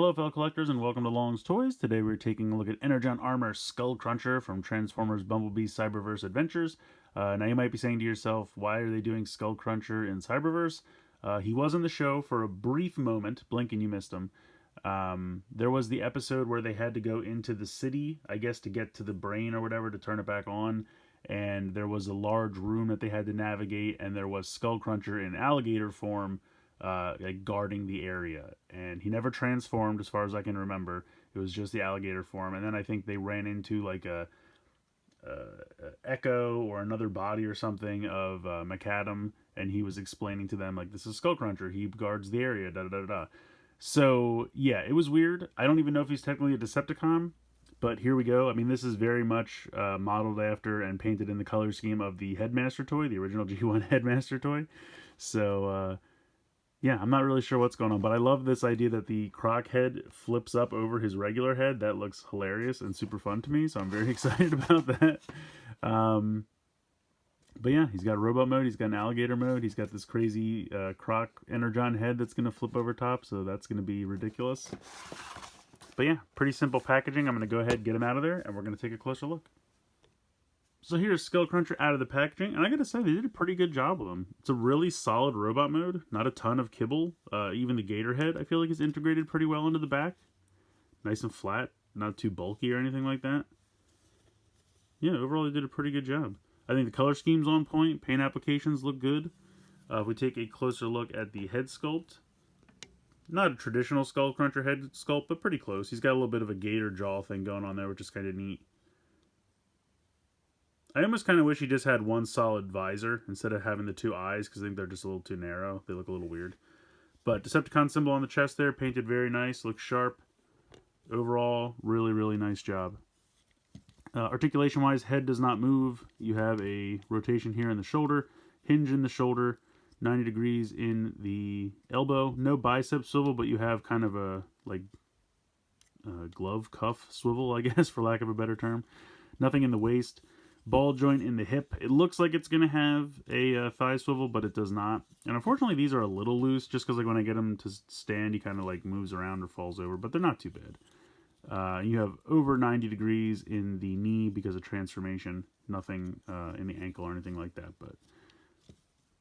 Hello fellow collectors and welcome to Long's Toys. Today we're taking a look at Energon Armor Skullcruncher from Transformers Bumblebee Cyberverse Adventures. Now you might be saying to yourself, why are they doing Skullcruncher in Cyberverse? He was in the show for a brief moment, blink and you missed him. There was the episode where they had to go into the city, I guess to get to the brain or whatever to turn it back on. And there was a large room that they had to navigate, and there was Skullcruncher in alligator form like guarding the area, and he never transformed as far as I can remember. It was just the alligator form, and then I think they ran into like a echo or another body or something of McAdam, and he was explaining to them like, this is Skullcruncher, he guards the area, da da da da. So yeah, it was weird. I don't even know if he's technically a Decepticon, but here we go. I mean, this is very much modeled after and painted in the color scheme of the Headmaster toy, the original G1 Headmaster toy. So yeah, I'm not really sure what's going on, but I love this idea that the croc head flips up over his regular head. That looks hilarious and super fun to me, so I'm very excited about that. But yeah, he's got robot mode, he's got an alligator mode, he's got this crazy croc Energon head that's going to flip over top, so that's going to be ridiculous. But yeah, pretty simple packaging. I'm going to go ahead and get him out of there, and we're going to take a closer look. So here's Skullcruncher out of the packaging, and I gotta say, they did a pretty good job with him. It's a really solid robot mode, not a ton of kibble. Even the gator head, I feel like, is integrated pretty well into the back. Nice and flat, not too bulky or anything like that. Yeah, overall they did a pretty good job. I think the color scheme's on point, paint applications look good. If we take a closer look at the head sculpt, not a traditional Skullcruncher head sculpt, but pretty close. He's got a little bit of a gator jaw thing going on there, which is kind of neat. I almost kind of wish he just had one solid visor instead of having the two eyes, because I think they're just a little too narrow. They look a little weird. But Decepticon symbol on the chest there, painted very nice, looks sharp. Overall, really, really nice job. Articulation-wise, head does not move. You have a rotation here in the shoulder, hinge in the shoulder, 90 degrees in the elbow. No bicep swivel, but you have kind of a like glove cuff swivel, I guess, for lack of a better term. Nothing in the waist. Ball joint in the hip. It looks like it's going to have a thigh swivel, but it does not. And unfortunately, these are a little loose, just because like when I get him to stand, he kind of like moves around or falls over, but they're not too bad. You have over 90 degrees in the knee because of transformation. Nothing in the ankle or anything like that, but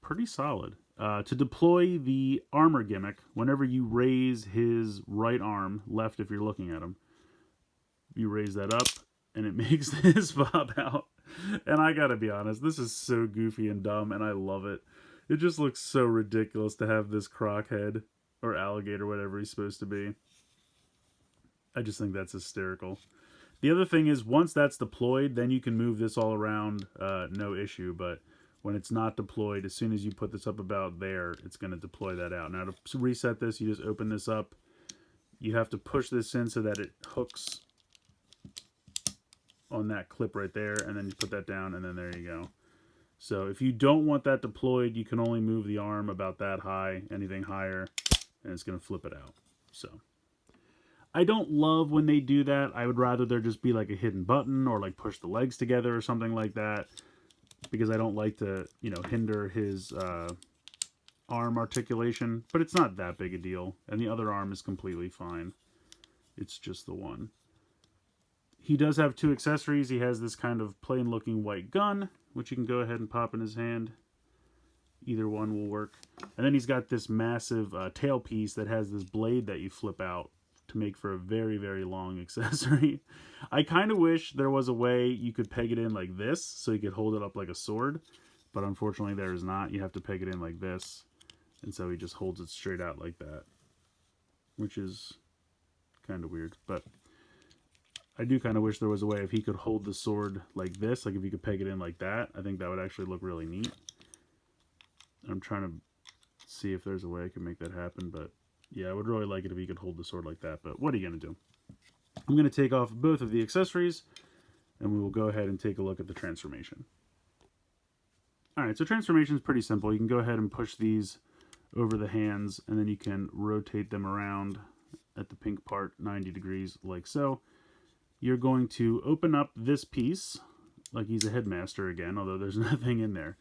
pretty solid. To deploy the armor gimmick, whenever you raise his right arm, left if you're looking at him, you raise that up, and it makes this pop out. And I gotta be honest, this is so goofy and dumb, and I love it. It just looks so ridiculous to have this croc head, or alligator, whatever he's supposed to be. I just think that's hysterical. The other thing is, once that's deployed, then you can move this all around, no issue. But when it's not deployed, as soon as you put this up about there, it's going to deploy that out. Now to reset this, you just open this up. You have to push this in so that it hooks on that clip right there, and then you put that down, and then there you go. So if you don't want that deployed, you can only move the arm about that high. Anything higher, and it's going to flip it out. So I don't love when they do that. I would rather there just be like a hidden button, or like push the legs together or something like that, because I don't like to, you know, hinder his arm articulation. But it's not that big a deal, and the other arm is completely fine. It's just the one. He does have two accessories. He has this kind of plain looking white gun, which you can go ahead and pop in his hand. Either one will work. And then he's got this massive tailpiece that has this blade that you flip out to make for a very, very long accessory. I kind of wish there was a way you could peg it in like this, so you could hold it up like a sword. But unfortunately there is not. You have to peg it in like this. And so he just holds it straight out like that, which is kind of weird. But I do kind of wish there was a way if he could hold the sword like this, like if you could peg it in like that. I think that would actually look really neat. I'm trying to see if there's a way I can make that happen, but yeah, I would really like it if he could hold the sword like that, but what are you going to do? I'm going to take off both of the accessories, and we will go ahead and take a look at the transformation. Alright, so transformation is pretty simple. You can go ahead and push these over the hands, and then you can rotate them around at the pink part 90 degrees like so. You're going to open up this piece, like he's a headmaster again, although there's nothing in there.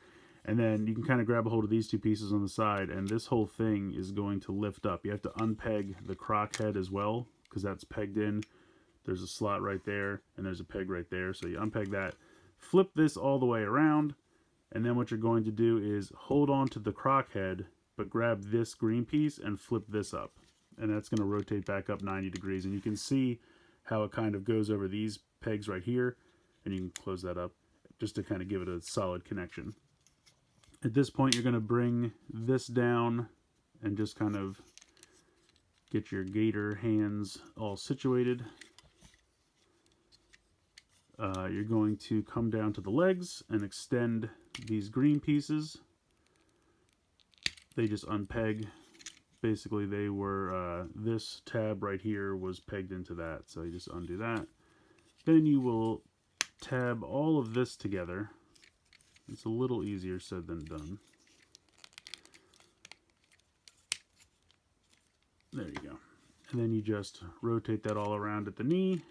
And then you can kind of grab a hold of these two pieces on the side, and this whole thing is going to lift up. You have to unpeg the croc head as well, because that's pegged in. There's a slot right there, and there's a peg right there. So you unpeg that, flip this all the way around, and then what you're going to do is hold on to the croc head, but grab this green piece and flip this up. And that's going to rotate back up 90 degrees. And you can see how it kind of goes over these pegs right here, and you can close that up just to kind of give it a solid connection. At this point, you're going to bring this down and just kind of get your gator hands all situated. You're going to come down to the legs and extend these green pieces. They just unpeg. Basically, they were, this tab right here was pegged into that, so you just undo that. Then you will tab all of this together. It's a little easier said than done. There you go. And then you just rotate that all around at the knee.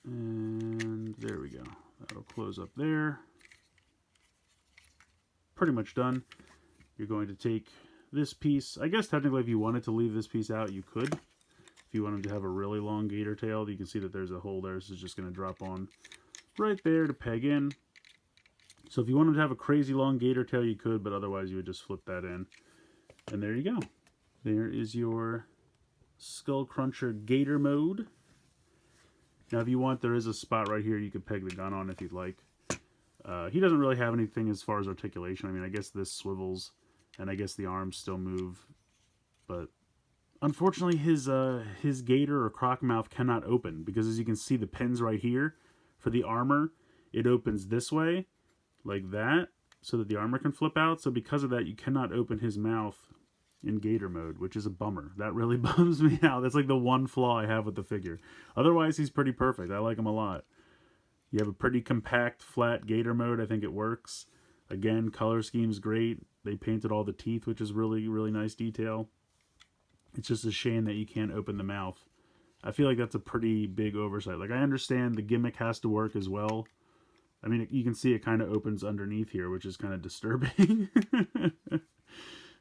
And there we go. That'll close up there. Pretty much done. You're going to take this piece. I guess technically if you wanted to leave this piece out, you could. If you wanted to have a really long gator tail, you can see that there's a hole there. So it's just going to drop on right there to peg in. So if you wanted to have a crazy long gator tail, you could, but otherwise you would just flip that in. And there you go. There is your Skullcruncher gator mode. Now if you want, there is a spot right here you could peg the gun on if you'd like. He doesn't really have anything as far as articulation. I mean, I guess this swivels, and I guess the arms still move. But unfortunately, his gator or croc mouth cannot open, because as you can see, the pins right here for the armor, it opens this way, like that, so that the armor can flip out. So because of that, you cannot open his mouth in gator mode, which is a bummer. That really bums me out. That's like the one flaw I have with the figure. Otherwise, he's pretty perfect. I like him a lot. You have a pretty compact, flat gator mode. I think it works. Again, color scheme's great. They painted all the teeth, which is really, really nice detail. It's just a shame that you can't open the mouth. I feel like that's a pretty big oversight. Like, I understand the gimmick has to work as well. I mean, you can see it kind of opens underneath here, which is kind of disturbing.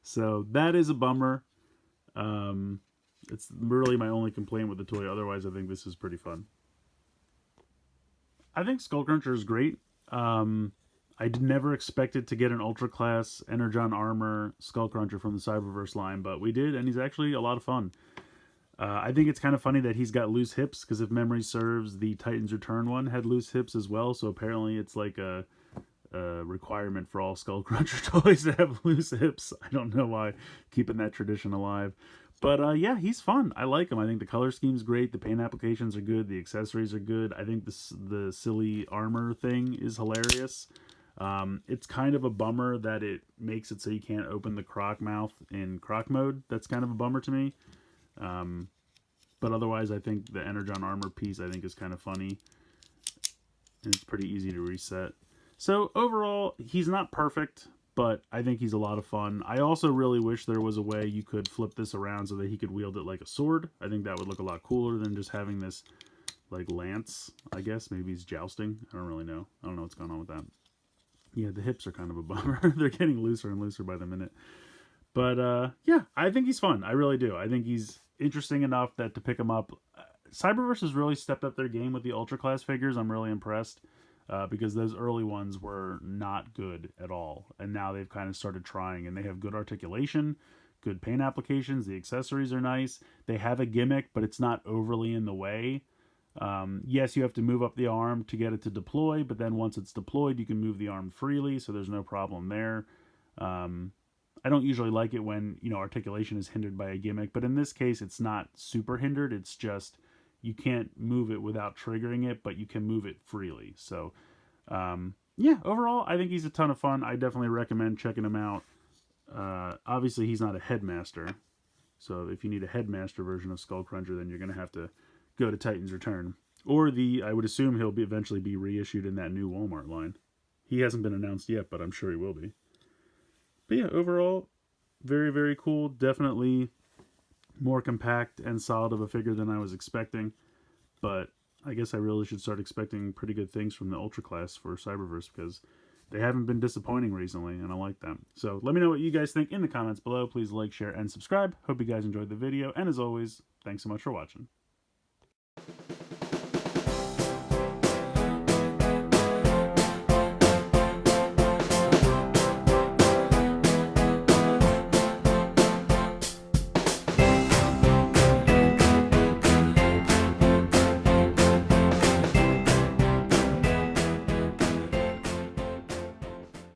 So that is a bummer. It's really my only complaint with the toy. Otherwise, I think this is pretty fun. I think Skullcruncher is great. I never expected to get an Ultra Class Energon Armor Skullcruncher from the Cyberverse line, but we did, and he's actually a lot of fun. I think it's kind of funny that he's got loose hips, because if memory serves, the Titans Return one had loose hips as well, so apparently it's like a requirement for all Skullcruncher toys to have loose hips. I don't know why, keeping that tradition alive. But yeah, he's fun. I like him. I think the color scheme's great. The paint applications are good. The accessories are good. I think the silly armor thing is hilarious. It's kind of a bummer that it makes it so you can't open the croc mouth in croc mode. That's kind of a bummer to me. But otherwise, I think the Energon armor piece I think is kind of funny. And it's pretty easy to reset. So overall, he's not perfect, but I think he's a lot of fun. I also really wish there was a way you could flip this around so that he could wield it like a sword. I think that would look a lot cooler than just having this like lance, I guess. Maybe he's jousting. I don't really know. I don't know what's going on with that. Yeah, the hips are kind of a bummer. They're getting looser and looser by the minute. But yeah, I think he's fun. I really do. I think he's interesting enough that to pick him up. Cyberverse has really stepped up their game with the Ultra Class figures. I'm really impressed. Because those early ones were not good at all. And now they've kind of started trying, and they have good articulation, good paint applications, the accessories are nice. They have a gimmick, but it's not overly in the way. Yes, you have to move up the arm to get it to deploy, but then once it's deployed, you can move the arm freely, so there's no problem there. I don't usually like it when, articulation is hindered by a gimmick, but in this case, it's not super hindered. It's just you can't move it without triggering it, but you can move it freely. So, yeah, overall, I think he's a ton of fun. I definitely recommend checking him out. Obviously, he's not a Headmaster. So if you need a Headmaster version of Skullcruncher, then you're going to have to go to Titan's Return. Or I would assume he'll eventually be reissued in that new Walmart line. He hasn't been announced yet, but I'm sure he will be. But yeah, overall, very, very cool. Definitely more compact and solid of a figure than I was expecting, but I guess I really should start expecting pretty good things from the Ultra Class for Cyberverse, because they haven't been disappointing recently, and I like them. So let me know what you guys think in the comments below. Please like, share, and subscribe. Hope you guys enjoyed the video, and as always, thanks so much for watching.